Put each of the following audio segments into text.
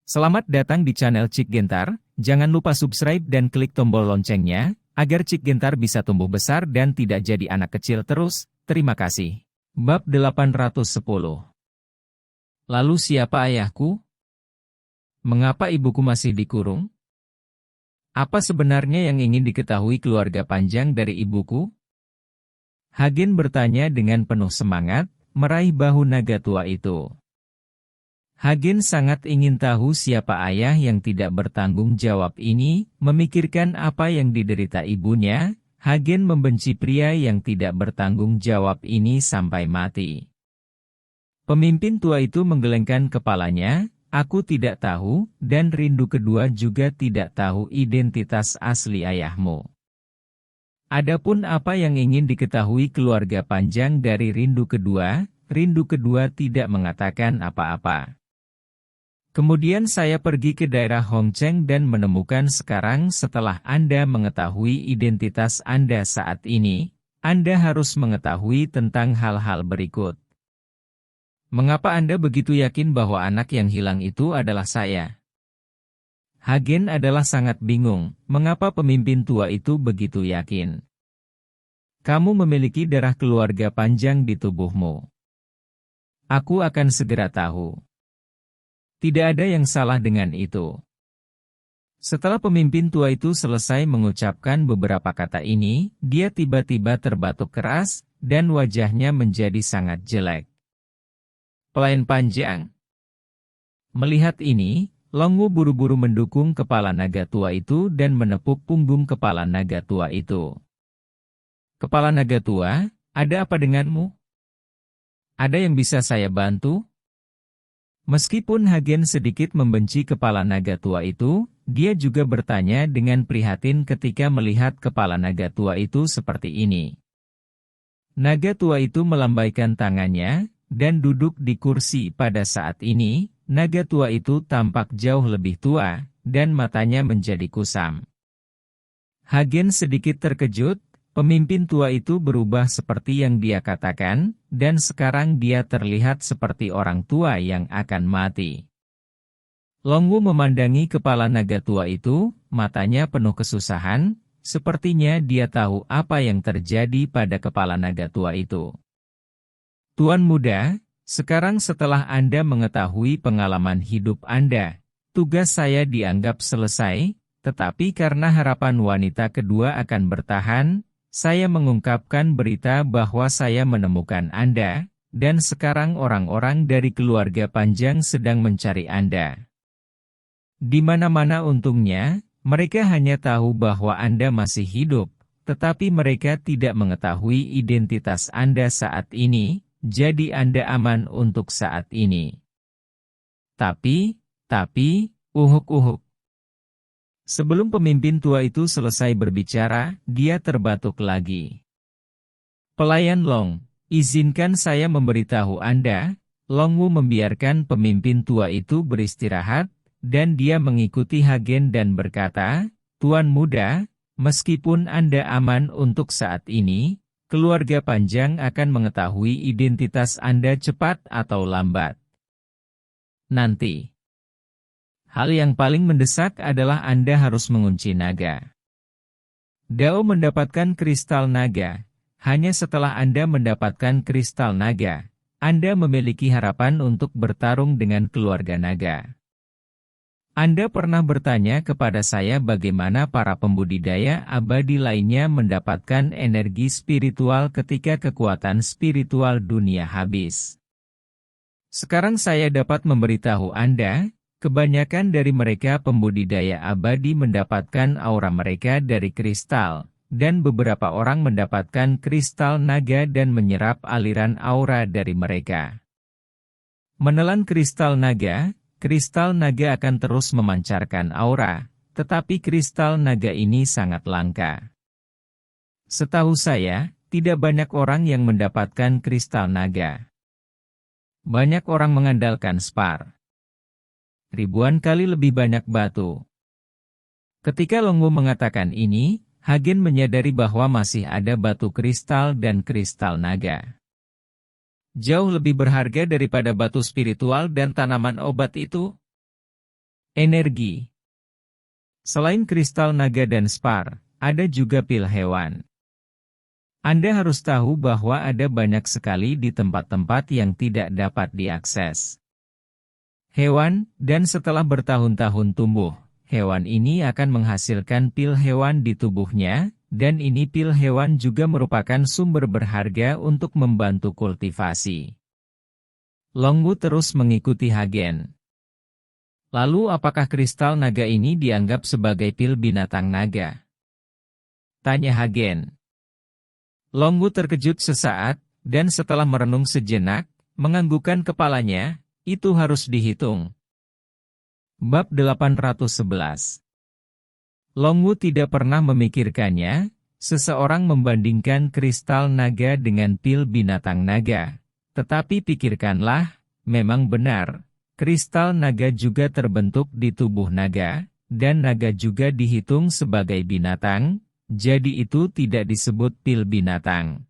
Selamat datang di channel Cik Gentar, jangan lupa subscribe dan klik tombol loncengnya, agar Cik Gentar bisa tumbuh besar dan tidak jadi anak kecil terus, terima kasih. Bab 810. Lalu siapa ayahku? Mengapa ibuku masih dikurung? Apa sebenarnya yang ingin diketahui keluarga panjang dari ibuku? Hagen bertanya dengan penuh semangat, meraih bahu naga tua itu. Hagen sangat ingin tahu siapa ayah yang tidak bertanggung jawab ini, memikirkan apa yang diderita ibunya. Hagen membenci pria yang tidak bertanggung jawab ini sampai mati. Pemimpin tua itu menggelengkan kepalanya, aku tidak tahu, dan rindu kedua juga tidak tahu identitas asli ayahmu. Adapun apa yang ingin diketahui keluarga panjang dari rindu kedua tidak mengatakan apa-apa. Kemudian saya pergi ke daerah Hongcheng dan menemukan sekarang setelah Anda mengetahui identitas Anda saat ini, Anda harus mengetahui tentang hal-hal berikut. Mengapa Anda begitu yakin bahwa anak yang hilang itu adalah saya? Hagen adalah sangat bingung, mengapa pemimpin tua itu begitu yakin. Kamu memiliki darah keluarga panjang di tubuhmu. Aku akan segera tahu. Tidak ada yang salah dengan itu. Setelah pemimpin tua itu selesai mengucapkan beberapa kata ini, dia tiba-tiba terbatuk keras, dan wajahnya menjadi sangat jelek. Pelayan panjang. Melihat ini, Long Wu buru-buru mendukung kepala naga tua itu dan menepuk punggung kepala naga tua itu. Kepala naga tua, ada apa denganmu? Ada yang bisa saya bantu? Meskipun Hagen sedikit membenci kepala naga tua itu, dia juga bertanya dengan prihatin ketika melihat kepala naga tua itu seperti ini. Naga tua itu melambaikan tangannya, dan duduk di kursi pada saat ini. Naga tua itu tampak jauh lebih tua, dan matanya menjadi kusam. Hagen sedikit terkejut. Pemimpin tua itu berubah seperti yang dia katakan, dan sekarang dia terlihat seperti orang tua yang akan mati. Long Wu memandangi kepala naga tua itu, matanya penuh kesusahan, sepertinya dia tahu apa yang terjadi pada kepala naga tua itu. Tuan muda, sekarang setelah Anda mengetahui pengalaman hidup Anda, tugas saya dianggap selesai, tetapi karena harapan wanita kedua akan bertahan, saya mengungkapkan berita bahwa saya menemukan Anda, dan sekarang orang-orang dari keluarga panjang sedang mencari Anda. Di mana-mana untungnya, mereka hanya tahu bahwa Anda masih hidup, tetapi mereka tidak mengetahui identitas Anda saat ini, jadi Anda aman untuk saat ini. Tapi, uhuk-uhuk. Sebelum pemimpin tua itu selesai berbicara, dia terbatuk lagi. Pelayan Long, izinkan saya memberitahu Anda. Long Wu membiarkan pemimpin tua itu beristirahat, dan dia mengikuti Hagen dan berkata, Tuan muda, meskipun Anda aman untuk saat ini, keluarga panjang akan mengetahui identitas Anda cepat atau lambat. Nanti. Hal yang paling mendesak adalah Anda harus mengunci naga. Dao mendapatkan kristal naga. Hanya setelah Anda mendapatkan kristal naga, Anda memiliki harapan untuk bertarung dengan keluarga naga. Anda pernah bertanya kepada saya bagaimana para pembudidaya abadi lainnya mendapatkan energi spiritual ketika kekuatan spiritual dunia habis. Sekarang saya dapat memberitahu Anda, kebanyakan dari mereka pembudidaya abadi mendapatkan aura mereka dari kristal, dan beberapa orang mendapatkan kristal naga dan menyerap aliran aura dari mereka. Menelan kristal naga akan terus memancarkan aura, tetapi kristal naga ini sangat langka. Setahu saya, tidak banyak orang yang mendapatkan kristal naga. Banyak orang mengandalkan spar. Ribuan kali lebih banyak batu. Ketika Long Wu mengatakan ini, Hagen menyadari bahwa masih ada batu kristal dan kristal naga. Jauh lebih berharga daripada batu spiritual dan tanaman obat itu. Energi. Selain kristal naga dan spar, ada juga pil hewan. Anda harus tahu bahwa ada banyak sekali di tempat-tempat yang tidak dapat diakses. Hewan, dan setelah bertahun-tahun tumbuh, hewan ini akan menghasilkan pil hewan di tubuhnya, dan ini pil hewan juga merupakan sumber berharga untuk membantu kultivasi. Longwu terus mengikuti Hagen. Lalu apakah kristal naga ini dianggap sebagai pil binatang naga? Tanya Hagen. Longwu terkejut sesaat, dan setelah merenung sejenak, menganggukkan kepalanya, itu harus dihitung. Bab 811. Longwu tidak pernah memikirkannya, seseorang membandingkan kristal naga dengan pil binatang naga. Tetapi pikirkanlah, memang benar, kristal naga juga terbentuk di tubuh naga, dan naga juga dihitung sebagai binatang. Jadi itu tidak disebut pil binatang.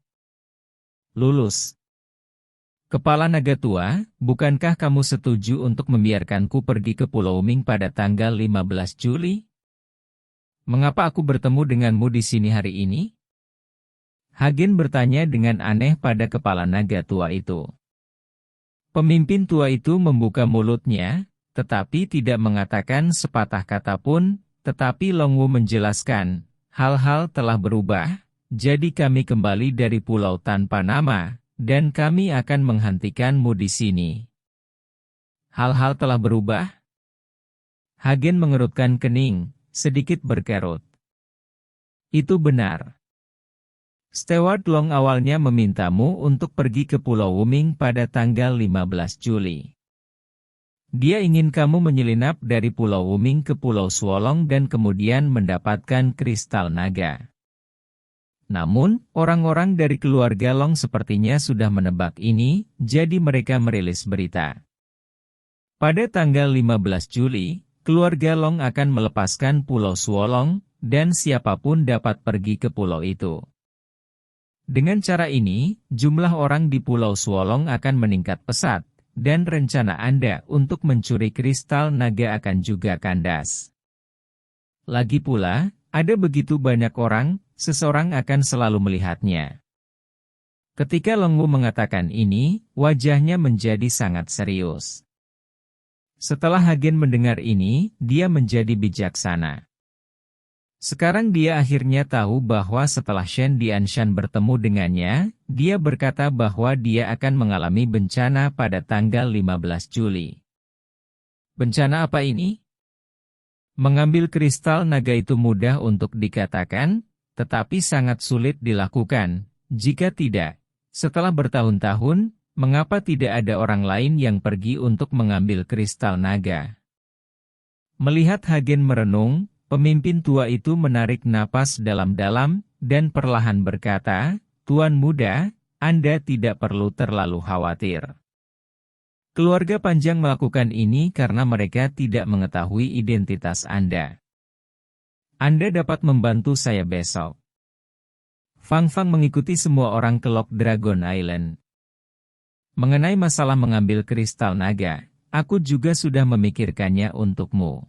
Lulus. Kepala naga tua, bukankah kamu setuju untuk membiarkanku pergi ke Pulau Ming pada tanggal 15 Juli? Mengapa aku bertemu denganmu di sini hari ini? Hagen bertanya dengan aneh pada kepala naga tua itu. Pemimpin tua itu membuka mulutnya, tetapi tidak mengatakan sepatah kata pun, tetapi Longwu menjelaskan. Hal-hal telah berubah, jadi kami kembali dari pulau tanpa nama, dan kami akan menghentikanmu di sini. Hal-hal telah berubah? Hagen mengerutkan kening, sedikit berkerut. Itu benar. Steward Long awalnya memintamu untuk pergi ke Pulau Wuming pada tanggal 15 Juli. Dia ingin kamu menyelinap dari Pulau Wuming ke Pulau Suolong dan kemudian mendapatkan kristal naga. Namun, orang-orang dari keluarga Long sepertinya sudah menebak ini, jadi mereka merilis berita. Pada tanggal 15 Juli, keluarga Long akan melepaskan Pulau Suolong, dan siapapun dapat pergi ke pulau itu. Dengan cara ini, jumlah orang di Pulau Suolong akan meningkat pesat. Dan rencana Anda untuk mencuri kristal naga akan juga kandas. Lagi pula, ada begitu banyak orang, seseorang akan selalu melihatnya. Ketika Longwu mengatakan ini, wajahnya menjadi sangat serius. Setelah Hagen mendengar ini, dia menjadi bijaksana. Sekarang dia akhirnya tahu bahwa setelah Shen Dianshan bertemu dengannya, dia berkata bahwa dia akan mengalami bencana pada tanggal 15 Juli. Bencana apa ini? Mengambil kristal naga itu mudah untuk dikatakan, tetapi sangat sulit dilakukan. Jika tidak, setelah bertahun-tahun, mengapa tidak ada orang lain yang pergi untuk mengambil kristal naga? Melihat Hagen merenung, pemimpin tua itu menarik napas dalam-dalam, dan perlahan berkata, Tuan muda, Anda tidak perlu terlalu khawatir. Keluarga Panjang melakukan ini karena mereka tidak mengetahui identitas Anda. Anda dapat membantu saya besok. Fang Fang mengikuti semua orang ke Lock Dragon Island. Mengenai masalah mengambil kristal naga, aku juga sudah memikirkannya untukmu.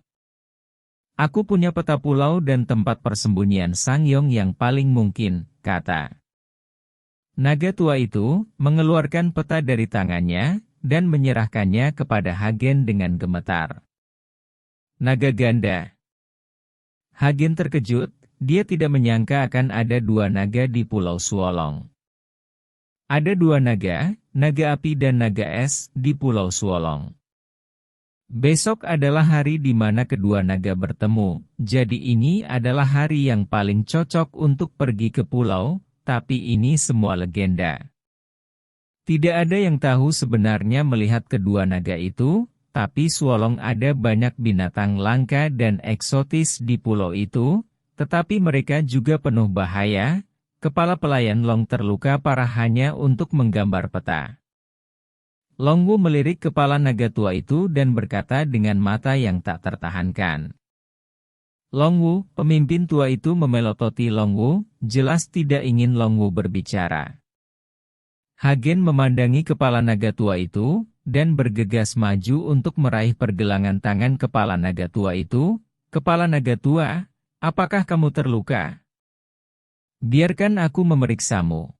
Aku punya peta pulau dan tempat persembunyian Sangyong yang paling mungkin, kata. Naga tua itu mengeluarkan peta dari tangannya dan menyerahkannya kepada Hagen dengan gemetar. Naga ganda. Hagen terkejut, dia tidak menyangka akan ada dua naga di Pulau Suolong. Ada dua naga, naga api dan naga es, di Pulau Suolong. Besok adalah hari di mana kedua naga bertemu, jadi ini adalah hari yang paling cocok untuk pergi ke pulau, tapi ini semua legenda. Tidak ada yang tahu sebenarnya melihat kedua naga itu, tapi Suolong ada banyak binatang langka dan eksotis di pulau itu, tetapi mereka juga penuh bahaya. Kepala pelayan Long terluka parah hanya untuk menggambar peta. Longwu melirik kepala naga tua itu dan berkata dengan mata yang tak tertahankan. Longwu, pemimpin tua itu memelototi Longwu, jelas tidak ingin Longwu berbicara. Hagen memandangi kepala naga tua itu, dan bergegas maju untuk meraih pergelangan tangan kepala naga tua itu. Kepala naga tua, apakah kamu terluka? Biarkan aku memeriksamu.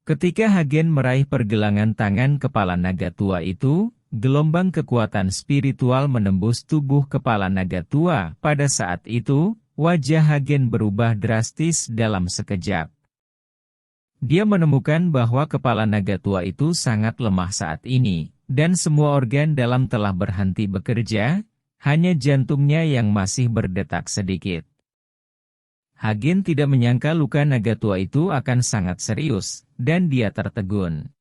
Ketika Hagen meraih pergelangan tangan kepala naga tua itu, gelombang kekuatan spiritual menembus tubuh kepala naga tua. Pada saat itu, wajah Hagen berubah drastis dalam sekejap. Dia menemukan bahwa kepala naga tua itu sangat lemah saat ini, dan semua organ dalam telah berhenti bekerja, hanya jantungnya yang masih berdetak sedikit. Hagen tidak menyangka luka naga tua itu akan sangat serius, dan dia tertegun.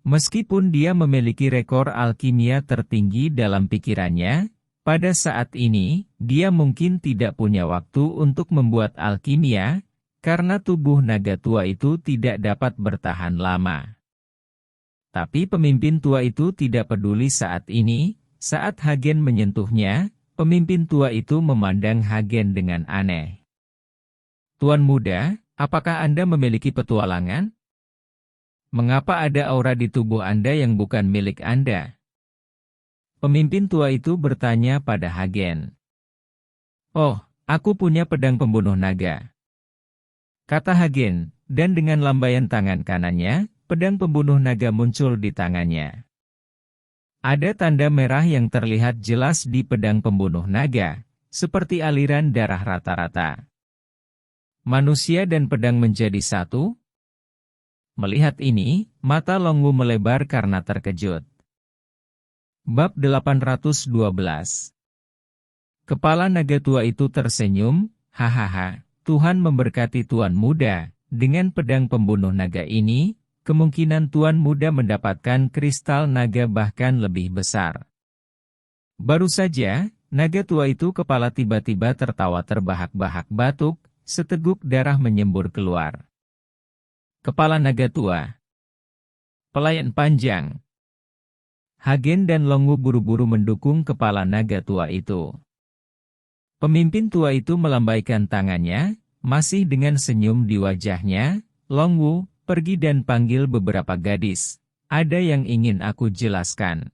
Meskipun dia memiliki rekor alkimia tertinggi dalam pikirannya, pada saat ini, dia mungkin tidak punya waktu untuk membuat alkimia, karena tubuh naga tua itu tidak dapat bertahan lama. Tapi pemimpin tua itu tidak peduli saat ini. Saat Hagen menyentuhnya, pemimpin tua itu memandang Hagen dengan aneh. Tuan muda, apakah Anda memiliki petualangan? Mengapa ada aura di tubuh Anda yang bukan milik Anda? Pemimpin tua itu bertanya pada Hagen. Oh, aku punya pedang pembunuh naga, kata Hagen, dan dengan lambaian tangan kanannya, pedang pembunuh naga muncul di tangannya. Ada tanda merah yang terlihat jelas di pedang pembunuh naga, seperti aliran darah rata-rata. Manusia dan pedang menjadi satu? Melihat ini, mata Longwu melebar karena terkejut. Bab 812. Kepala naga tua itu tersenyum, hahaha, Tuhan memberkati Tuan muda, dengan pedang pembunuh naga ini, kemungkinan Tuan muda mendapatkan kristal naga bahkan lebih besar. Baru saja, naga tua itu kepala tiba-tiba tertawa terbahak-bahak batuk, seteguk darah menyembur keluar. Kepala naga tua. Pelayan panjang. Hagen dan Longwu buru-buru mendukung kepala naga tua itu. Pemimpin tua itu melambaikan tangannya, masih dengan senyum di wajahnya. Longwu, pergi dan panggil beberapa gadis. Ada yang ingin aku jelaskan.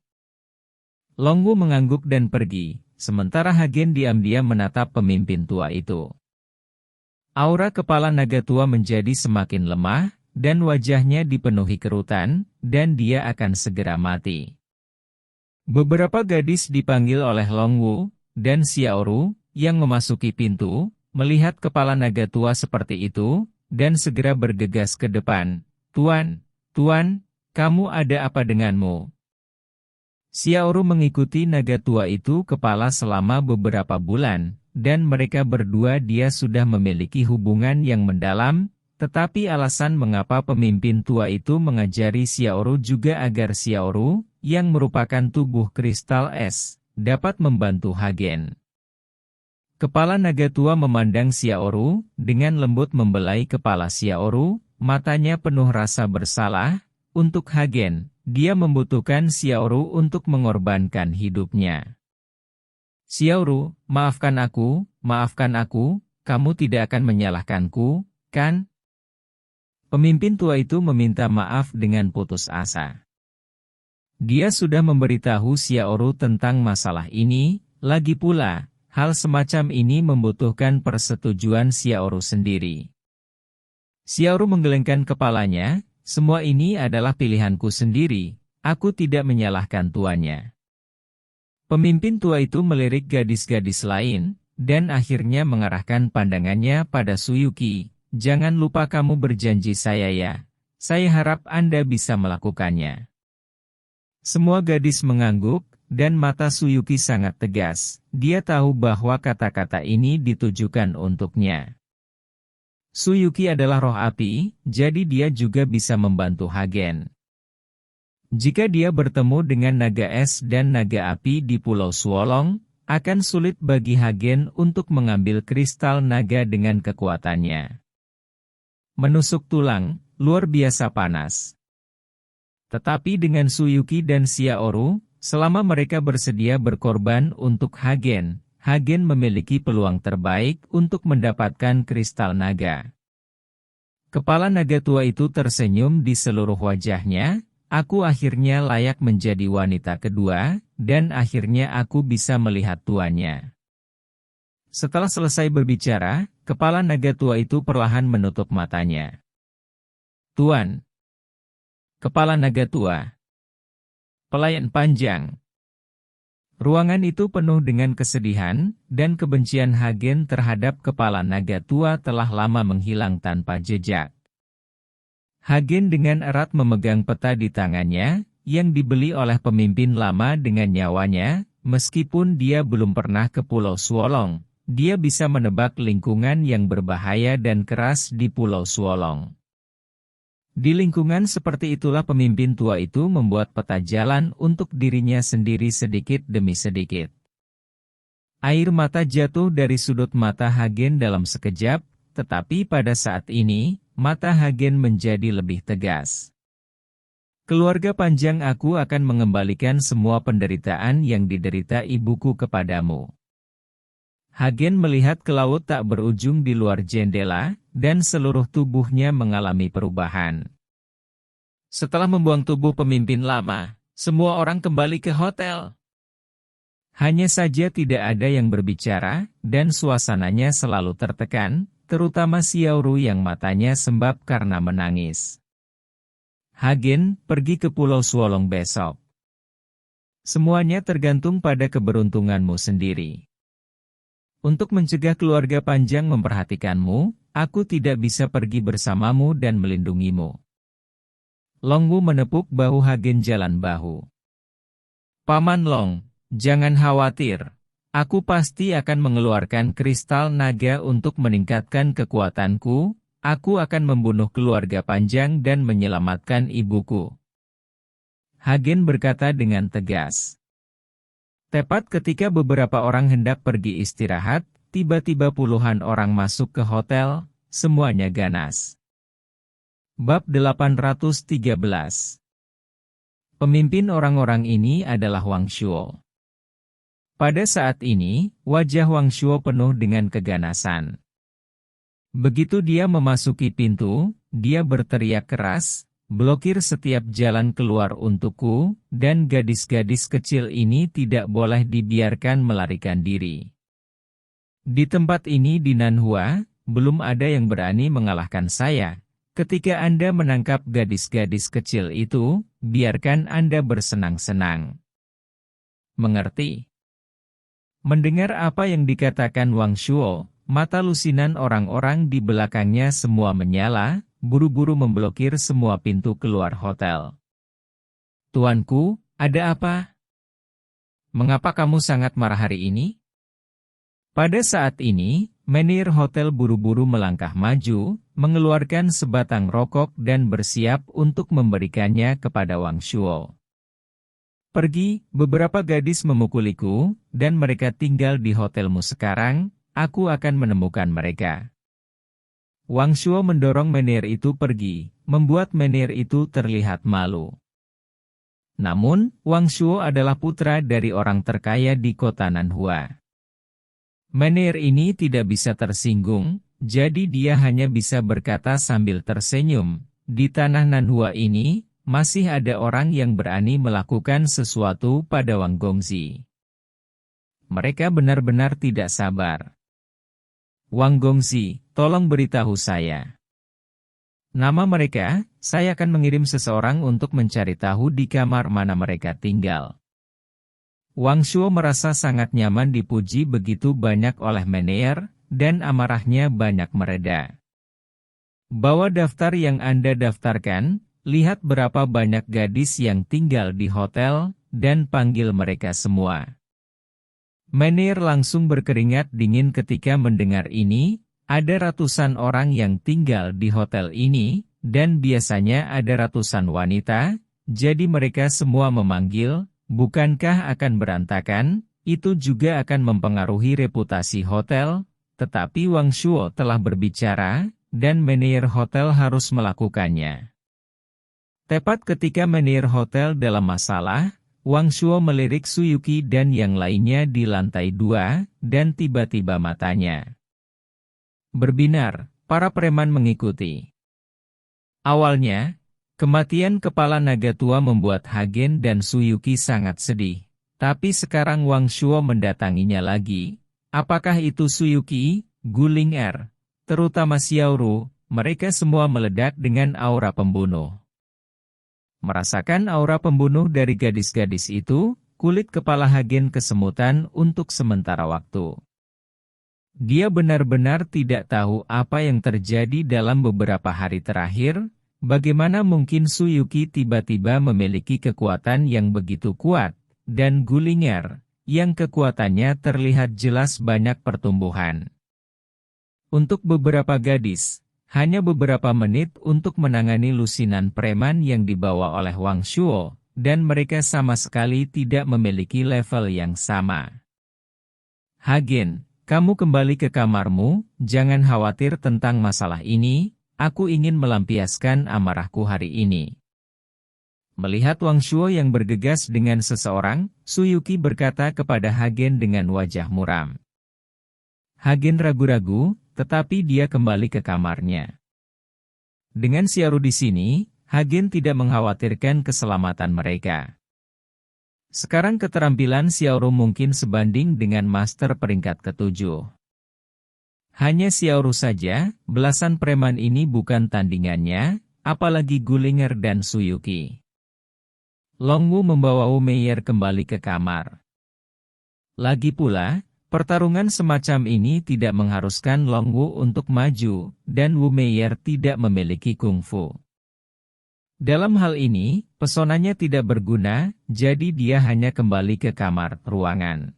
Longwu mengangguk dan pergi, sementara Hagen diam-diam menatap pemimpin tua itu. Aura kepala naga tua menjadi semakin lemah, dan wajahnya dipenuhi kerutan, dan dia akan segera mati. Beberapa gadis dipanggil oleh Longwu, dan Xiaoru, yang memasuki pintu, melihat kepala naga tua seperti itu, dan segera bergegas ke depan. Tuan, kamu ada apa denganmu? Xiaoru mengikuti naga tua itu kepala selama beberapa bulan, dan mereka berdua dia sudah memiliki hubungan yang mendalam, tetapi alasan mengapa pemimpin tua itu mengajari Xiaoru juga agar Xiaoru, yang merupakan tubuh kristal es, dapat membantu Hagen. Kepala naga tua memandang Xiaoru, dengan lembut membelai kepala Xiaoru, matanya penuh rasa bersalah. Untuk Hagen, dia membutuhkan Xiaoru untuk mengorbankan hidupnya. Xiaoru, maafkan aku, kamu tidak akan menyalahkanku, kan? Pemimpin tua itu meminta maaf dengan putus asa. Dia sudah memberitahu Xiaoru tentang masalah ini, lagi pula, hal semacam ini membutuhkan persetujuan Xiaoru sendiri. Xiaoru menggelengkan kepalanya, semua ini adalah pilihanku sendiri, aku tidak menyalahkan tuannya. Pemimpin tua itu melirik gadis-gadis lain, dan akhirnya mengarahkan pandangannya pada Suyuki. Jangan lupa kamu berjanji saya ya. Saya harap Anda bisa melakukannya. Semua gadis mengangguk, dan mata Suyuki sangat tegas. Dia tahu bahwa kata-kata ini ditujukan untuknya. Suyuki adalah roh api, jadi dia juga bisa membantu Hagen. Jika dia bertemu dengan naga es dan naga api di Pulau Suolong, akan sulit bagi Hagen untuk mengambil kristal naga dengan kekuatannya. Menusuk tulang, luar biasa panas. Tetapi dengan Suyuki dan Xiaoru, selama mereka bersedia berkorban untuk Hagen, Hagen memiliki peluang terbaik untuk mendapatkan kristal naga. Kepala naga tua itu tersenyum di seluruh wajahnya, aku akhirnya layak menjadi wanita kedua, dan akhirnya aku bisa melihat tuannya. Setelah selesai berbicara, kepala naga tua itu perlahan menutup matanya. Tuan. Kepala naga tua. Pelayan panjang. Ruangan itu penuh dengan kesedihan, dan kebencian Hagen terhadap kepala naga tua telah lama menghilang tanpa jejak. Hagen dengan erat memegang peta di tangannya, yang dibeli oleh pemimpin lama dengan nyawanya, meskipun dia belum pernah ke Pulau Suolong, dia bisa menebak lingkungan yang berbahaya dan keras di Pulau Suolong. Di lingkungan seperti itulah pemimpin tua itu membuat peta jalan untuk dirinya sendiri sedikit demi sedikit. Air mata jatuh dari sudut mata Hagen dalam sekejap, tetapi pada saat ini, mata Hagen menjadi lebih tegas. Keluarga panjang aku akan mengembalikan semua penderitaan yang diderita ibuku kepadamu. Hagen melihat ke laut tak berujung di luar jendela, dan seluruh tubuhnya mengalami perubahan. Setelah membuang tubuh pemimpin lama, semua orang kembali ke hotel. Hanya saja tidak ada yang berbicara, dan suasananya selalu tertekan, terutama Xiaoru yang matanya sembab karena menangis. Hagen, pergi ke Pulau Suolong besok. Semuanya tergantung pada keberuntunganmu sendiri. Untuk mencegah keluarga panjang memperhatikanmu, aku tidak bisa pergi bersamamu dan melindungimu. Longwu menepuk bahu Hagen jalan bahu. Paman Long, jangan khawatir. Aku pasti akan mengeluarkan kristal naga untuk meningkatkan kekuatanku. Aku akan membunuh keluarga panjang dan menyelamatkan ibuku. Hagen berkata dengan tegas. Tepat ketika beberapa orang hendak pergi istirahat, tiba-tiba puluhan orang masuk ke hotel, semuanya ganas. Bab 813. Pemimpin orang-orang ini adalah Wang Shuo. Pada saat ini, wajah Wang Shuo penuh dengan keganasan. Begitu dia memasuki pintu, dia berteriak keras, "Blokir setiap jalan keluar untukku, dan gadis-gadis kecil ini tidak boleh dibiarkan melarikan diri. Di tempat ini di Nanhua, belum ada yang berani mengalahkan saya. Ketika Anda menangkap gadis-gadis kecil itu, biarkan Anda bersenang-senang." Mengerti? Mendengar apa yang dikatakan Wang Shuo, mata lusinan orang-orang di belakangnya semua menyala, buru-buru memblokir semua pintu keluar hotel. "Tuanku, ada apa? Mengapa kamu sangat marah hari ini?" Pada saat ini, manajer hotel buru-buru melangkah maju, mengeluarkan sebatang rokok dan bersiap untuk memberikannya kepada Wang Shuo. "Pergi, beberapa gadis memukuliku, dan mereka tinggal di hotelmu sekarang, aku akan menemukan mereka." Wang Shuo mendorong manajer itu pergi, membuat manajer itu terlihat malu. Namun, Wang Shuo adalah putra dari orang terkaya di kota Nanhua. Manajer ini tidak bisa tersinggung, jadi dia hanya bisa berkata sambil tersenyum, "Di tanah Nanhua ini, masih ada orang yang berani melakukan sesuatu pada Wang Gongzi. Mereka benar-benar tidak sabar. Wang Gongzi, tolong beritahu saya nama mereka, saya akan mengirim seseorang untuk mencari tahu di kamar mana mereka tinggal." Wang Shuo merasa sangat nyaman dipuji begitu banyak oleh manajer, dan amarahnya banyak mereda. "Bawa daftar yang Anda daftarkan, lihat berapa banyak gadis yang tinggal di hotel, dan panggil mereka semua." Manajer langsung berkeringat dingin ketika mendengar ini. Ada ratusan orang yang tinggal di hotel ini, dan biasanya ada ratusan wanita, jadi mereka semua memanggil, bukankah akan berantakan? Itu juga akan mempengaruhi reputasi hotel, tetapi Wang Shuo telah berbicara, dan manajer hotel harus melakukannya. Tepat ketika manajer hotel dalam masalah, Wang Shuo melirik Suyuki dan yang lainnya di lantai 2, dan tiba-tiba matanya berbinar, para preman mengikuti. Awalnya, Kematian kepala naga tua membuat Hagen dan Suyuki sangat sedih. Tapi sekarang Wang Shuo mendatanginya lagi. Apakah itu Suyuki, Guling Er, terutama Xiaoru, mereka semua meledak dengan aura pembunuh. Merasakan aura pembunuh dari gadis-gadis itu, kulit kepala Hagen kesemutan untuk sementara waktu. Dia benar-benar tidak tahu apa yang terjadi dalam beberapa hari terakhir. Bagaimana mungkin Suyuki tiba-tiba memiliki kekuatan yang begitu kuat, dan Guling Er, yang kekuatannya terlihat jelas banyak pertumbuhan. Untuk beberapa gadis, hanya beberapa menit untuk menangani lusinan preman yang dibawa oleh Wang Shuo, dan mereka sama sekali tidak memiliki level yang sama. Hagen, kamu kembali ke kamarmu, jangan khawatir tentang masalah ini, aku ingin melampiaskan amarahku hari ini. Melihat Wang Shuo yang bergegas dengan seseorang, Suyuki berkata kepada Hagen dengan wajah muram. Hagen ragu-ragu, tetapi dia kembali ke kamarnya. Dengan Xiaoru di sini, Hagen tidak mengkhawatirkan keselamatan mereka. Sekarang keterampilan Xiaoru mungkin sebanding dengan master peringkat ke-7. Hanya Xiaoru saja, belasan preman ini bukan tandingannya, apalagi Guling Er dan Suyuki. Longwu membawa Wu Meier kembali ke kamar. Lagi pula, pertarungan semacam ini tidak mengharuskan Longwu untuk maju, dan Wu Meier tidak memiliki kungfu. Dalam hal ini, pesonanya tidak berguna, jadi dia hanya kembali ke kamar ruangan.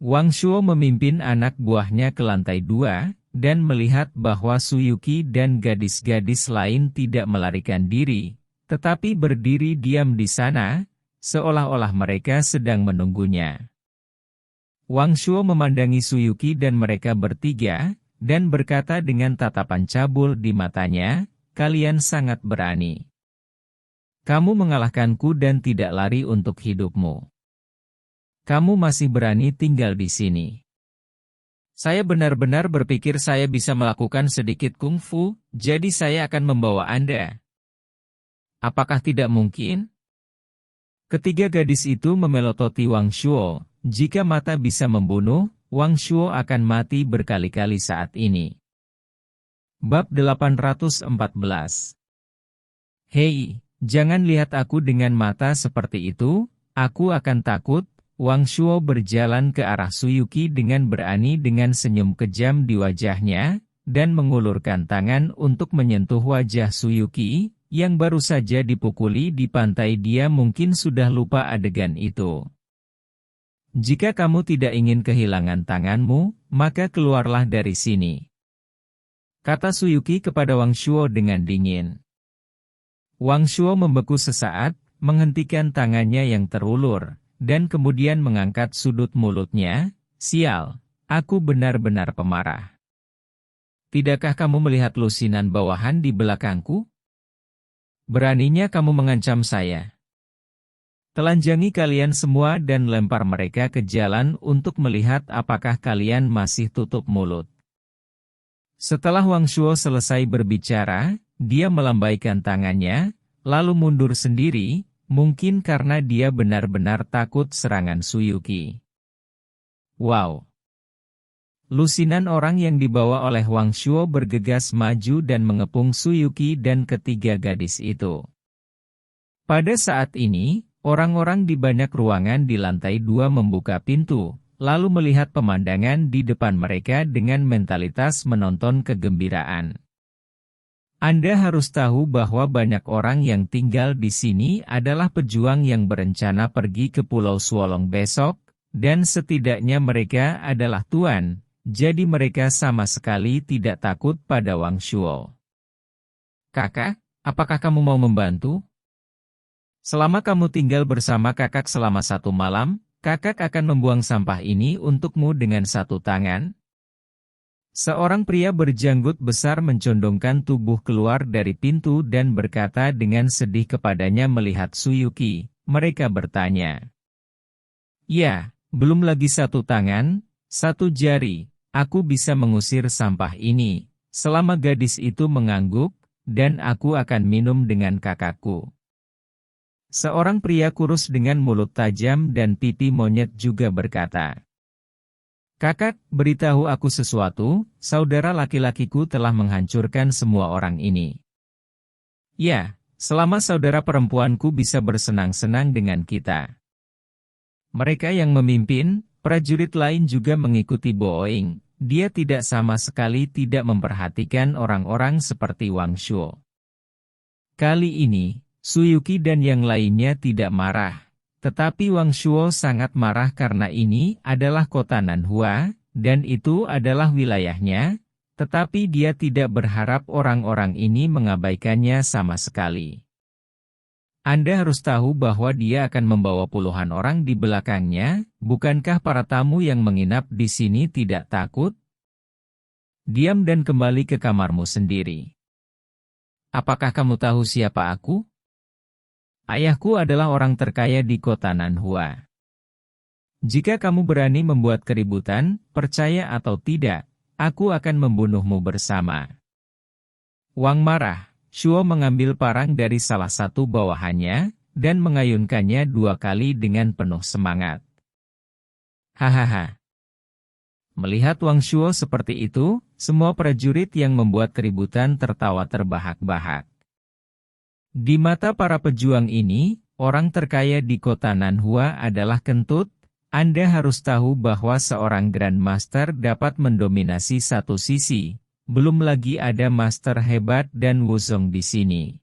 Wang Shuo memimpin anak buahnya ke lantai 2, dan melihat bahwa Suyuki dan gadis-gadis lain tidak melarikan diri, tetapi berdiri diam di sana, seolah-olah mereka sedang menunggunya. Wang Shuo memandangi Suyuki dan mereka bertiga, dan berkata dengan tatapan cabul di matanya, kalian sangat berani. Kamu mengalahkanku dan tidak lari untuk hidupmu. Kamu masih berani tinggal di sini. Saya benar-benar berpikir saya bisa melakukan sedikit kungfu, jadi saya akan membawa Anda. Apakah tidak mungkin? Ketiga gadis itu memelototi Wang Shuo. Jika mata bisa membunuh, Wang Shuo akan mati berkali-kali saat ini. Bab 814. Hei, jangan lihat aku dengan mata seperti itu, aku akan takut. Wang Shuo berjalan ke arah Suyuki dengan berani dengan senyum kejam di wajahnya, dan mengulurkan tangan untuk menyentuh wajah Suyuki, yang baru saja dipukuli di pantai. Dia mungkin sudah lupa adegan itu. Jika kamu tidak ingin kehilangan tanganmu, maka keluarlah dari sini, kata Suyuki kepada Wang Shuo dengan dingin. Wang Shuo membeku sesaat, menghentikan tangannya yang terulur, dan kemudian mengangkat sudut mulutnya. Sial, aku benar-benar pemarah. Tidakkah kamu melihat lusinan bawahan di belakangku? Beraninya kamu mengancam saya. Telanjangi kalian semua dan lempar mereka ke jalan untuk melihat apakah kalian masih tutup mulut. Setelah Wang Shuo selesai berbicara, dia melambaikan tangannya, lalu mundur sendiri, mungkin karena dia benar-benar takut serangan Suyuki. Wow! Lusinan orang yang dibawa oleh Wang Shuo bergegas maju dan mengepung Suyuki dan ketiga gadis itu. Pada saat ini, orang-orang di banyak ruangan di lantai 2 membuka pintu, lalu melihat pemandangan di depan mereka dengan mentalitas menonton kegembiraan. Anda harus tahu bahwa banyak orang yang tinggal di sini adalah pejuang yang berencana pergi ke Pulau Suolong besok, dan setidaknya mereka adalah tuan, jadi mereka sama sekali tidak takut pada Wang Shuo. Kakak, apakah kamu mau membantu? Selama kamu tinggal bersama kakak selama 1 malam, kakak akan membuang sampah ini untukmu dengan 1 tangan. Seorang pria berjanggut besar mencondongkan tubuh keluar dari pintu dan berkata dengan sedih kepadanya melihat Suyuki. Mereka bertanya. Ya, belum lagi 1 tangan, 1 jari, aku bisa mengusir sampah ini. Selama gadis itu mengangguk, dan aku akan minum dengan kakakku. Seorang pria kurus dengan mulut tajam dan pipi monyet juga berkata, "Kakak, beritahu aku sesuatu, saudara laki-lakiku telah menghancurkan semua orang ini." "Ya, selama saudara perempuanku bisa bersenang-senang dengan kita." Mereka yang memimpin, prajurit lain juga mengikuti Boeing. Dia tidak sama sekali tidak memperhatikan orang-orang seperti Wang Shuo. Kali ini, Suyuki dan yang lainnya tidak marah. Tetapi Wang Shuo sangat marah karena ini adalah kota Nanhua, dan itu adalah wilayahnya, tetapi dia tidak berharap orang-orang ini mengabaikannya sama sekali. Anda harus tahu bahwa dia akan membawa puluhan orang di belakangnya, bukankah para tamu yang menginap di sini tidak takut? Diam dan kembali ke kamarmu sendiri. Apakah kamu tahu siapa aku? Ayahku adalah orang terkaya di kota Nanhua. Jika kamu berani membuat keributan, percaya atau tidak, aku akan membunuhmu bersama. Wang marah. Shuo mengambil parang dari salah satu bawahannya, dan mengayunkannya 2 kali dengan penuh semangat. Hahaha. Melihat Wang Shuo seperti itu, semua prajurit yang membuat keributan tertawa terbahak-bahak. Di mata para pejuang ini, orang terkaya di kota Nanhua adalah kentut. Anda harus tahu bahwa seorang Grandmaster dapat mendominasi satu sisi. Belum lagi ada master hebat dan Wuzong di sini.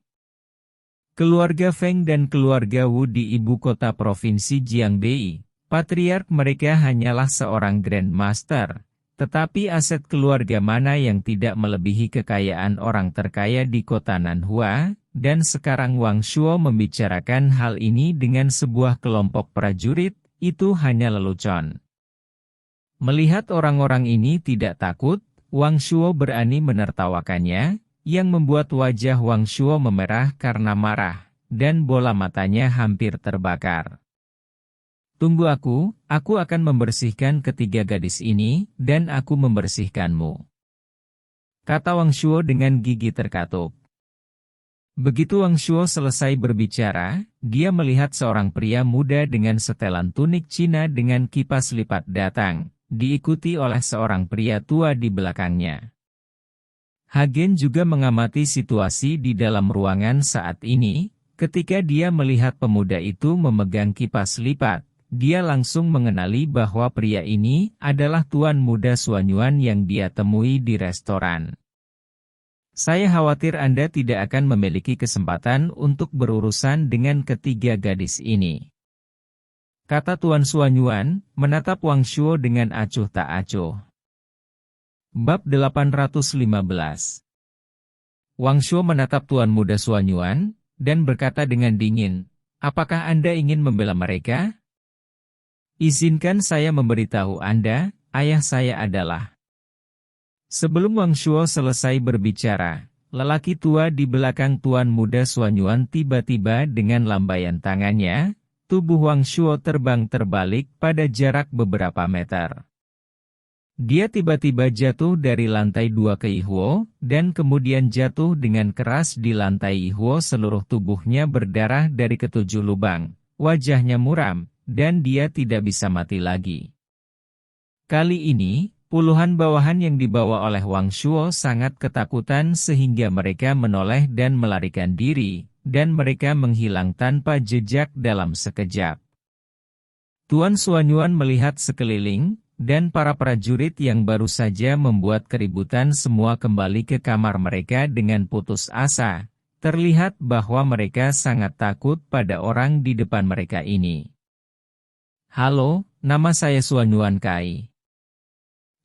Keluarga Feng dan keluarga Wu di ibu kota provinsi Jiangbei, patriark mereka hanyalah seorang Grandmaster, tetapi aset keluarga mana yang tidak melebihi kekayaan orang terkaya di kota Nanhua, dan sekarang Wang Shuo membicarakan hal ini dengan sebuah kelompok prajurit, itu hanya lelucon. Melihat orang-orang ini tidak takut, Wang Shuo berani menertawakannya, yang membuat wajah Wang Shuo memerah karena marah, dan bola matanya hampir terbakar. "Tunggu aku akan membersihkan ketiga gadis ini, dan aku membersihkanmu," kata Wang Shuo dengan gigi terkatup. Begitu Wang Shuo selesai berbicara, dia melihat seorang pria muda dengan setelan tunik Cina dengan kipas lipat datang, diikuti oleh seorang pria tua di belakangnya. Hagen juga mengamati situasi di dalam ruangan saat ini. Ketika dia melihat pemuda itu memegang kipas lipat, dia langsung mengenali bahwa pria ini adalah tuan muda Suanyuan yang dia temui di restoran. "Saya khawatir Anda tidak akan memiliki kesempatan untuk berurusan dengan ketiga gadis ini," kata Tuan Suanyuan, menatap Wang Shuo dengan acuh tak acuh. Bab 815. Wang Shuo menatap Tuan Muda Suanyuan, dan berkata dengan dingin, "Apakah Anda ingin membela mereka? Izinkan saya memberitahu Anda, ayah saya adalah..." Sebelum Wang Shuo selesai berbicara, lelaki tua di belakang Tuan Muda Suanyuan tiba-tiba dengan lambaian tangannya, tubuh Wang Shuo terbang terbalik pada jarak beberapa meter. Dia tiba-tiba jatuh dari lantai 2 ke Ihuo, dan kemudian jatuh dengan keras di lantai Ihuo. Seluruh tubuhnya berdarah dari ketujuh lubang, wajahnya muram, dan dia tidak bisa mati lagi. Kali ini, puluhan bawahan yang dibawa oleh Wang Shuo sangat ketakutan sehingga mereka menoleh dan melarikan diri, dan mereka menghilang tanpa jejak dalam sekejap. Tuan Suanyuan melihat sekeliling, dan para prajurit yang baru saja membuat keributan semua kembali ke kamar mereka dengan putus asa. Terlihat bahwa mereka sangat takut pada orang di depan mereka ini. "Halo, nama saya Suanyuan Kai."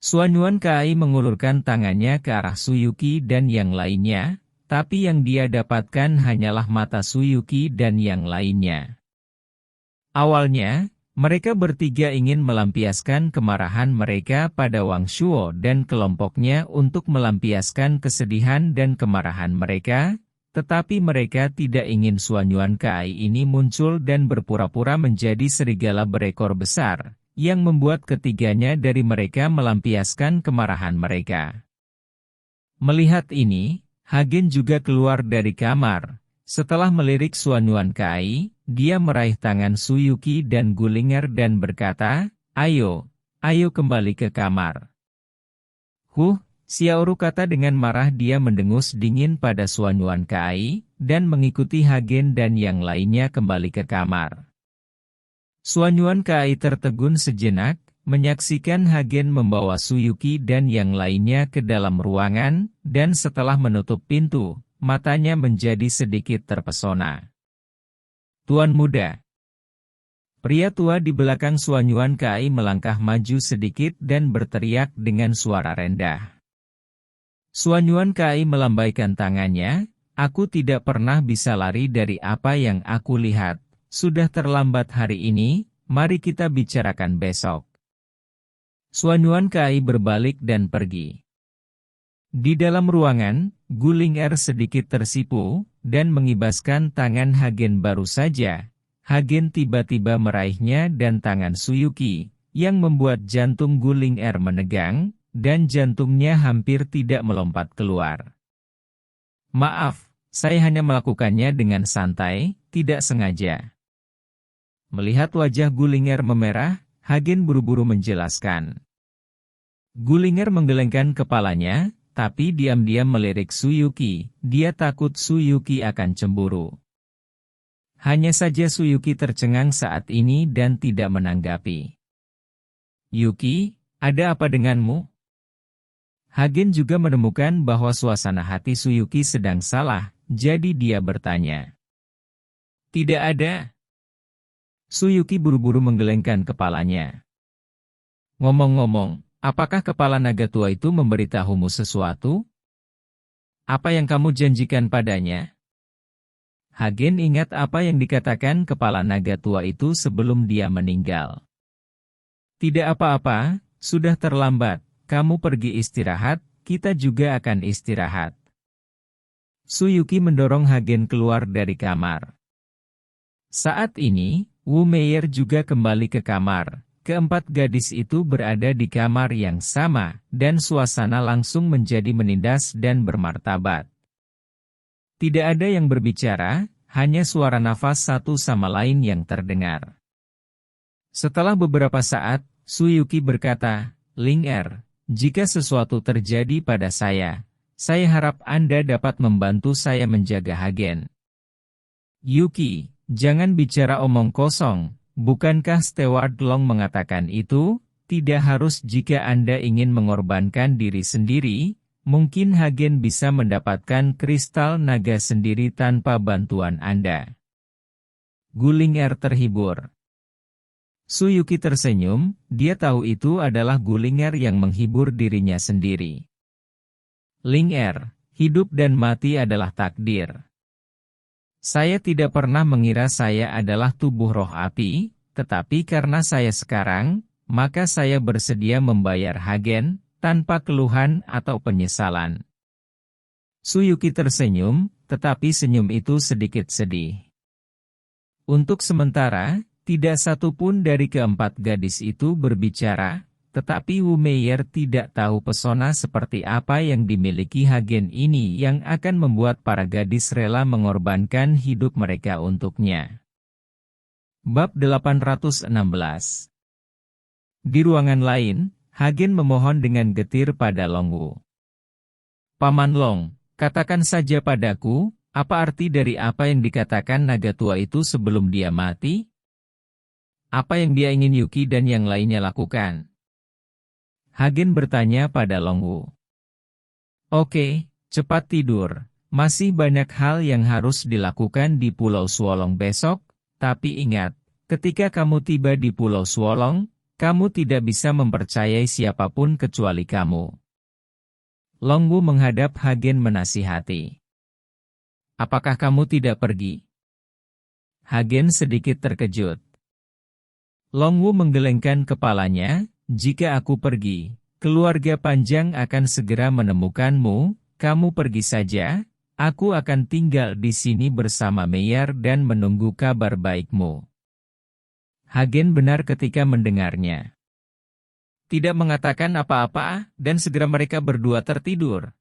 Suanyuan Kai mengulurkan tangannya ke arah Suyuki dan yang lainnya, tapi yang dia dapatkan hanyalah mata Suyuki dan yang lainnya. Awalnya, mereka bertiga ingin melampiaskan kemarahan mereka pada Wang Shuo dan kelompoknya untuk melampiaskan kesedihan dan kemarahan mereka, tetapi mereka tidak ingin Suanyuan Kai ini muncul dan berpura-pura menjadi serigala berekor besar, yang membuat ketiganya dari mereka melampiaskan kemarahan mereka. Melihat ini, Hagen juga keluar dari kamar. Setelah melirik Xuan Yuan Kai, dia meraih tangan Su Yuki dan Gulinger dan berkata, "Ayo, ayo kembali ke kamar." Xiaoru kata dengan marah. Dia mendengus dingin pada Xuan Yuan Kai, dan mengikuti Hagen dan yang lainnya kembali ke kamar. Xuan Yuan Kai tertegun sejenak, menyaksikan Hagen membawa Su Yuki dan yang lainnya ke dalam ruangan, dan setelah menutup pintu, matanya menjadi sedikit terpesona. "Tuan muda." Pria tua di belakang Xuan Yuan Kai melangkah maju sedikit dan berteriak dengan suara rendah. Xuan Yuan Kai melambaikan tangannya, "Aku tidak pernah bisa lari dari apa yang aku lihat. Sudah terlambat hari ini, mari kita bicarakan besok." Xuan Yuan Kai berbalik dan pergi. Di dalam ruangan, Gulinger sedikit tersipu, dan mengibaskan tangan Hagen. Baru saja, Hagen tiba-tiba meraihnya dan tangan Su Yuki, yang membuat jantung Gulinger menegang, dan jantungnya hampir tidak melompat keluar. "Maaf, saya hanya melakukannya dengan santai, tidak sengaja." Melihat wajah Gulinger memerah, Hagen buru-buru menjelaskan. Gulinger menggelengkan kepalanya, tapi diam-diam melirik Su Yuki. Dia takut Su Yuki akan cemburu. Hanya saja Su Yuki tercengang saat ini dan tidak menanggapi. "Yuki, ada apa denganmu?" Hagen juga menemukan bahwa suasana hati Su Yuki sedang salah, jadi dia bertanya. "Tidak ada." Su Yuki buru-buru menggelengkan kepalanya. "Ngomong-ngomong, apakah kepala naga tua itu memberitahumu sesuatu? Apa yang kamu janjikan padanya?" Hagen ingat apa yang dikatakan kepala naga tua itu sebelum dia meninggal. "Tidak apa-apa, sudah terlambat, kamu pergi istirahat, kita juga akan istirahat." Su Yuki mendorong Hagen keluar dari kamar. Saat ini, Wu Meier juga kembali ke kamar. Keempat gadis itu berada di kamar yang sama, dan suasana langsung menjadi menindas dan bermartabat. Tidak ada yang berbicara, hanya suara nafas satu sama lain yang terdengar. Setelah beberapa saat, Su Yuki berkata, "Ling jika sesuatu terjadi pada saya harap Anda dapat membantu saya menjaga Hagen." "Yuki, jangan bicara omong kosong. Bukankah Steward Long mengatakan itu? Tidak harus jika Anda ingin mengorbankan diri sendiri, mungkin Hagen bisa mendapatkan kristal naga sendiri tanpa bantuan Anda." Gulinger terhibur. Su Yuki tersenyum, dia tahu itu adalah Gulinger yang menghibur dirinya sendiri. "Linger, hidup dan mati adalah takdir. Saya tidak pernah mengira saya adalah tubuh roh api, tetapi karena saya sekarang, maka saya bersedia membayar Hagen, tanpa keluhan atau penyesalan." Su Yuki tersenyum, tetapi senyum itu sedikit sedih. Untuk sementara, tidak satu pun dari keempat gadis itu berbicara, tetapi Wu Meier tidak tahu pesona seperti apa yang dimiliki Hagen ini yang akan membuat para gadis rela mengorbankan hidup mereka untuknya. Bab 816. Di ruangan lain, Hagen memohon dengan getir pada Long Wu. "Paman Long, katakan saja padaku, apa arti dari apa yang dikatakan naga tua itu sebelum dia mati? Apa yang dia ingin Yuki dan yang lainnya lakukan?" Hagen bertanya pada Long Wu. "Oke, cepat tidur. Masih banyak hal yang harus dilakukan di Pulau Suolong besok, tapi ingat, ketika kamu tiba di Pulau Suolong, kamu tidak bisa mempercayai siapapun kecuali kamu." Long Wu menghadap Hagen menasihati. "Apakah kamu tidak pergi?" Hagen sedikit terkejut. Long Wu menggelengkan kepalanya, "Jika aku pergi, keluarga panjang akan segera menemukanmu, kamu pergi saja, aku akan tinggal di sini bersama Meier dan menunggu kabar baikmu." Hagen benar ketika mendengarnya. Tidak mengatakan apa-apa, dan segera mereka berdua tertidur.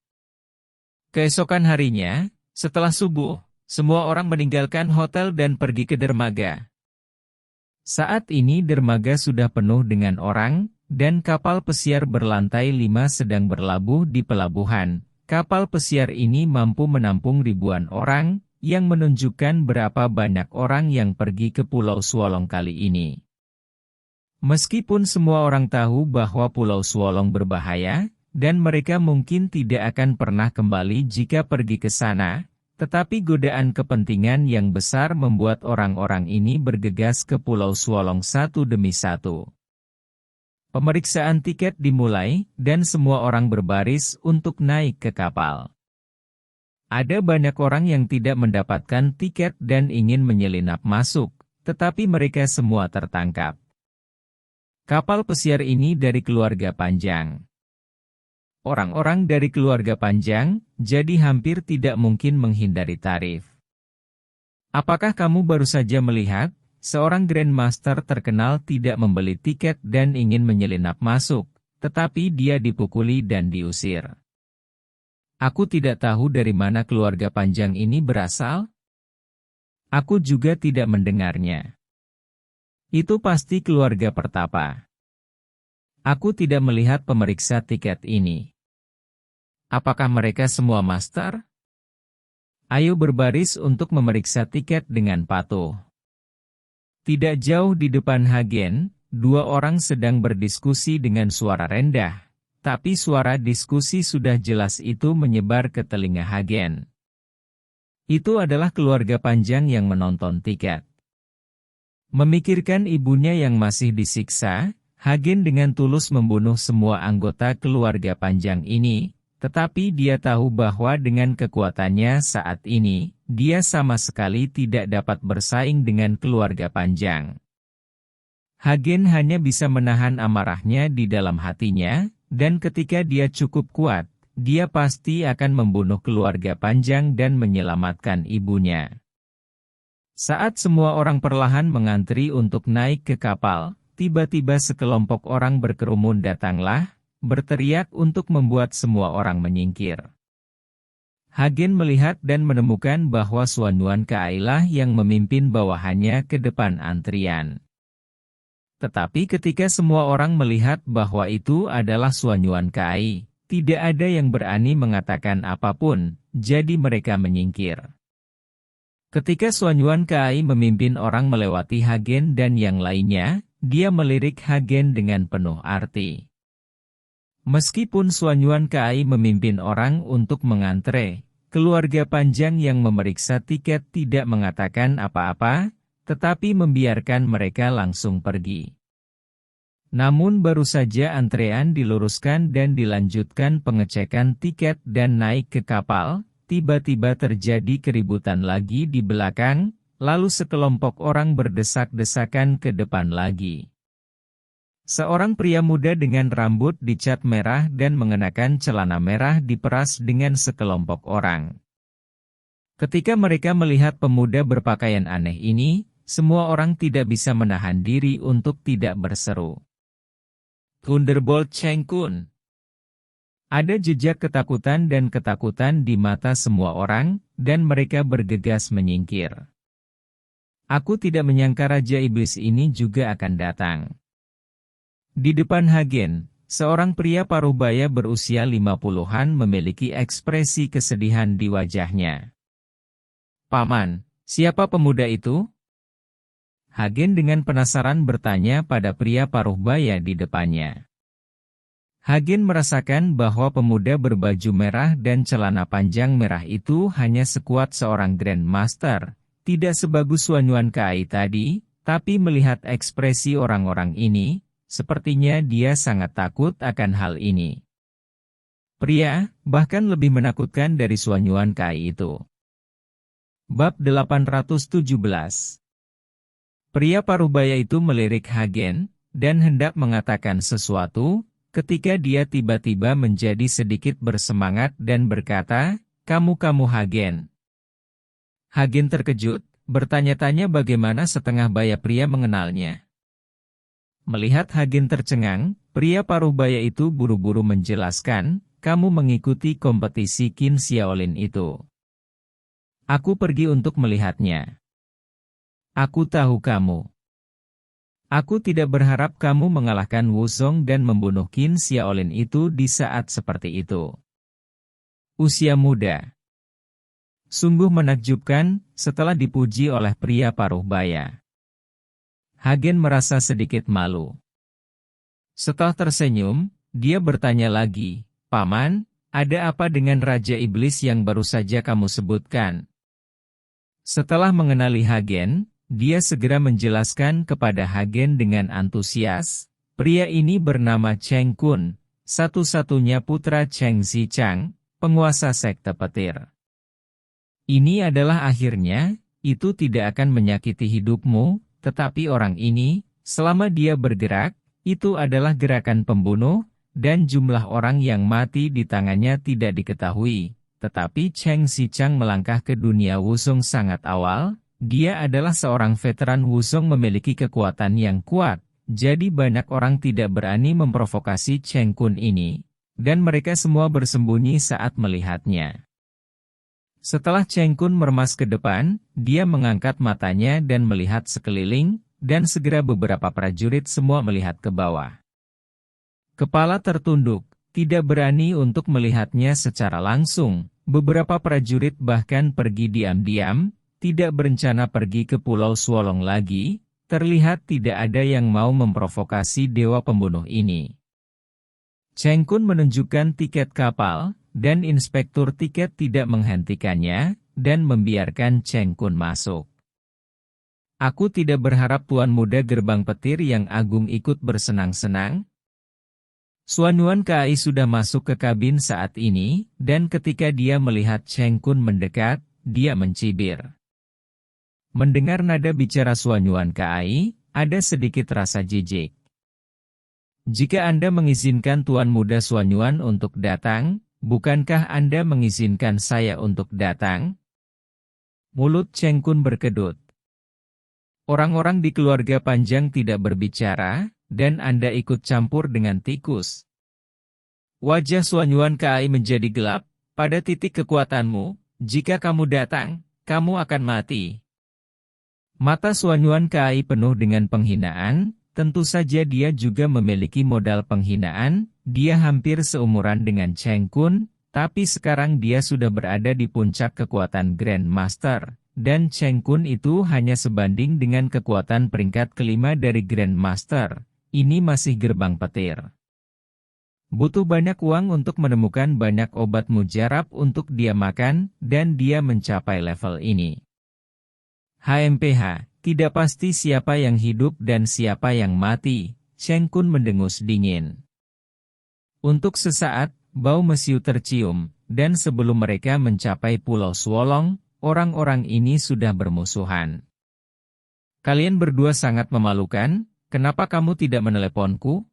Keesokan harinya, setelah subuh, semua orang meninggalkan hotel dan pergi ke dermaga. Saat ini dermaga sudah penuh dengan orang, dan kapal pesiar berlantai 5 sedang berlabuh di pelabuhan. Kapal pesiar ini mampu menampung ribuan orang, yang menunjukkan berapa banyak orang yang pergi ke Pulau Swolong kali ini. Meskipun semua orang tahu bahwa Pulau Swolong berbahaya, dan mereka mungkin tidak akan pernah kembali jika pergi ke sana, tetapi godaan kepentingan yang besar membuat orang-orang ini bergegas ke Pulau Swolong satu demi satu. Pemeriksaan tiket dimulai, dan semua orang berbaris untuk naik ke kapal. Ada banyak orang yang tidak mendapatkan tiket dan ingin menyelinap masuk, tetapi mereka semua tertangkap. Kapal pesiar ini dari keluarga Panjang. Orang-orang dari keluarga Panjang, jadi hampir tidak mungkin menghindari tarif. Apakah kamu baru saja melihat, seorang Grandmaster terkenal tidak membeli tiket dan ingin menyelinap masuk, tetapi dia dipukuli dan diusir? Aku tidak tahu dari mana keluarga Panjang ini berasal. Aku juga tidak mendengarnya. Itu pasti keluarga Pertapa. Aku tidak melihat pemeriksa tiket ini. Apakah mereka semua master? Ayo berbaris untuk memeriksa tiket dengan patuh. Tidak jauh di depan Hagen, dua orang sedang berdiskusi dengan suara rendah, tapi suara diskusi sudah jelas itu menyebar ke telinga Hagen. Itu adalah keluarga Panjang yang menonton tiket. Memikirkan ibunya yang masih disiksa, Hagen dengan tulus membunuh semua anggota keluarga Panjang ini, tetapi dia tahu bahwa dengan kekuatannya saat ini, dia sama sekali tidak dapat bersaing dengan keluarga Panjang. Hagen hanya bisa menahan amarahnya di dalam hatinya, dan ketika dia cukup kuat, dia pasti akan membunuh keluarga Panjang dan menyelamatkan ibunya. Saat semua orang perlahan mengantri untuk naik ke kapal, tiba-tiba sekelompok orang berkerumun datanglah, berteriak untuk membuat semua orang menyingkir. Hagen melihat dan menemukan bahwa Suanuan Kaailah yang memimpin bawahannya ke depan antrian. Tetapi ketika semua orang melihat bahwa itu adalah Suanuan Kai, tidak ada yang berani mengatakan apapun, jadi mereka menyingkir. Ketika Suanuan Kai memimpin orang melewati Hagen dan yang lainnya, dia melirik Hagen dengan penuh arti. Meskipun Suanuan Kai memimpin orang untuk mengantre, keluarga Panjang yang memeriksa tiket tidak mengatakan apa-apa, tetapi membiarkan mereka langsung pergi. Namun baru saja antrean diluruskan dan dilanjutkan pengecekan tiket dan naik ke kapal, tiba-tiba terjadi keributan lagi di belakang, lalu sekelompok orang berdesak-desakan ke depan lagi. Seorang pria muda dengan rambut dicat merah dan mengenakan celana merah diperas dengan sekelompok orang. Ketika mereka melihat pemuda berpakaian aneh ini, semua orang tidak bisa menahan diri untuk tidak berseru. Thunderbolt Cheng Kun. Ada jejak ketakutan dan ketakutan di mata semua orang, dan mereka bergegas menyingkir. Aku tidak menyangka Raja Iblis ini juga akan datang. Di depan Hagen, seorang pria parubaya berusia 50-an memiliki ekspresi kesedihan di wajahnya. Paman, siapa pemuda itu? Hagen dengan penasaran bertanya pada pria parubaya di depannya. Hagen merasakan bahwa pemuda berbaju merah dan celana panjang merah itu hanya sekuat seorang Grandmaster, tidak sebagus Suanuan Kai tadi, tapi melihat ekspresi orang-orang ini, sepertinya dia sangat takut akan hal ini. Pria, bahkan lebih menakutkan dari Suanuan Kai itu. Bab 817. Pria parubaya itu melirik Hagen, dan hendak mengatakan sesuatu, ketika dia tiba-tiba menjadi sedikit bersemangat dan berkata, "Kamu Hagen." Hagen terkejut, bertanya-tanya bagaimana setengah baya pria mengenalnya. Melihat Hagen tercengang, pria parubaya itu buru-buru menjelaskan, kamu mengikuti kompetisi Qin Xiaolin itu. Aku pergi untuk melihatnya. Aku tahu kamu. Aku tidak berharap kamu mengalahkan Wu Song dan membunuh Qin Xiaolin itu di saat seperti itu. Usia muda. Sungguh menakjubkan, setelah dipuji oleh pria paruh baya. Hagen merasa sedikit malu. Setelah tersenyum, dia bertanya lagi, Paman, ada apa dengan Raja Iblis yang baru saja kamu sebutkan? Setelah mengenali Hagen, dia segera menjelaskan kepada Hagen dengan antusias, pria ini bernama Cheng Kun, satu-satunya putra Cheng Zichang, penguasa sekte petir. Ini adalah akhirnya, itu tidak akan menyakiti hidupmu, tetapi orang ini, selama dia bergerak, itu adalah gerakan pembunuh, dan jumlah orang yang mati di tangannya tidak diketahui. Tetapi Cheng Zichang melangkah ke dunia wusung sangat awal, dia adalah seorang veteran wusung memiliki kekuatan yang kuat, jadi banyak orang tidak berani memprovokasi Cheng Kun ini, dan mereka semua bersembunyi saat melihatnya. Setelah Cheng Kun meremas ke depan, dia mengangkat matanya dan melihat sekeliling, dan segera beberapa prajurit semua melihat ke bawah. Kepala tertunduk, tidak berani untuk melihatnya secara langsung. Beberapa prajurit bahkan pergi diam-diam, tidak berencana pergi ke Pulau Suolong lagi, terlihat tidak ada yang mau memprovokasi dewa pembunuh ini. Cheng Kun menunjukkan tiket kapal, dan inspektur tiket tidak menghentikannya, dan membiarkan Cheng Kun masuk. Aku tidak berharap Tuan Muda Gerbang Petir yang agung ikut bersenang-senang. Xuanyuan Kai sudah masuk ke kabin saat ini, dan ketika dia melihat Cheng Kun mendekat, dia mencibir. Mendengar nada bicara Xuanyuan Kai, ada sedikit rasa jijik. Jika Anda mengizinkan Tuan Muda Xuanyuan untuk datang, bukankah Anda mengizinkan saya untuk datang? Mulut Cheng Kun berkedut. Orang-orang di keluarga panjang tidak berbicara, dan Anda ikut campur dengan tikus. Wajah Xuanyuan Kai menjadi gelap, pada titik kekuatanmu, jika kamu datang, kamu akan mati. Mata Xuanyuan Kai penuh dengan penghinaan, tentu saja dia juga memiliki modal penghinaan, dia hampir seumuran dengan Cheng Kun, tapi sekarang dia sudah berada di puncak kekuatan Grandmaster, dan Cheng Kun itu hanya sebanding dengan kekuatan peringkat kelima dari Grandmaster, ini masih gerbang petir. Butuh banyak uang untuk menemukan banyak obat mujarab untuk dia makan, dan dia mencapai level ini. HMPH, tidak pasti siapa yang hidup dan siapa yang mati, Cheng Kun mendengus dingin. Untuk sesaat, bau mesiu tercium, dan sebelum mereka mencapai Pulau Suolong, orang-orang ini sudah bermusuhan. Kalian berdua sangat memalukan, kenapa kamu tidak meneleponku?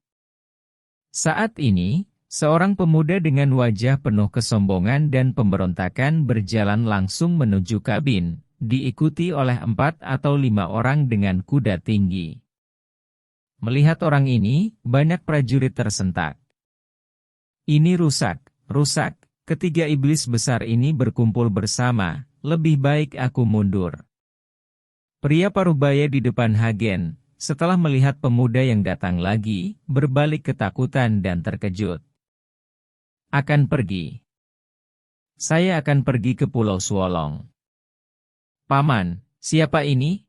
Saat ini, seorang pemuda dengan wajah penuh kesombongan dan pemberontakan berjalan langsung menuju kabin, diikuti oleh 4 atau 5 orang dengan kuda tinggi. Melihat orang ini, banyak prajurit tersentak. Ini rusak, rusak, ketiga iblis besar ini berkumpul bersama, lebih baik aku mundur. Pria parubaya di depan Hagen, setelah melihat pemuda yang datang lagi, berbalik ketakutan dan terkejut. Akan pergi. Saya akan pergi ke Pulau Suolong. Paman, siapa ini?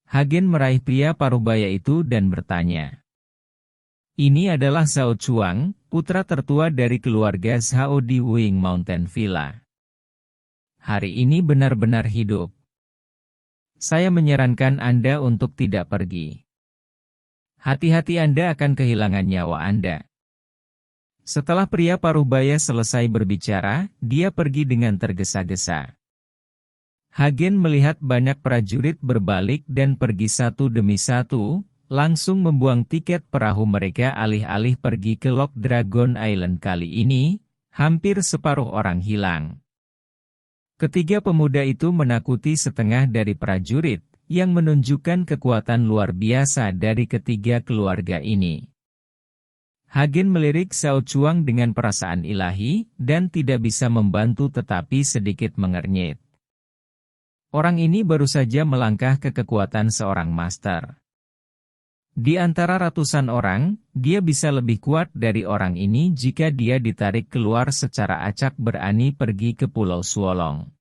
Hagen meraih pria parubaya itu dan bertanya. Ini adalah Zhao Chuang, putra tertua dari keluarga Zhao di Wing Mountain Villa. Hari ini benar-benar hidup. Saya menyarankan Anda untuk tidak pergi. Hati-hati Anda akan kehilangan nyawa Anda. Setelah pria parubaya selesai berbicara, dia pergi dengan tergesa-gesa. Hagen melihat banyak prajurit berbalik dan pergi satu demi satu, langsung membuang tiket perahu mereka alih-alih pergi ke Lock Dragon Island kali ini, hampir separuh orang hilang. Ketiga pemuda itu menakuti setengah dari prajurit, yang menunjukkan kekuatan luar biasa dari ketiga keluarga ini. Hagen melirik Xiao Chuang dengan perasaan ilahi, dan tidak bisa membantu tetapi sedikit mengernyit. Orang ini baru saja melangkah ke kekuatan seorang master. Di antara ratusan orang, dia bisa lebih kuat dari orang ini jika dia ditarik keluar secara acak berani pergi ke Pulau Suolong.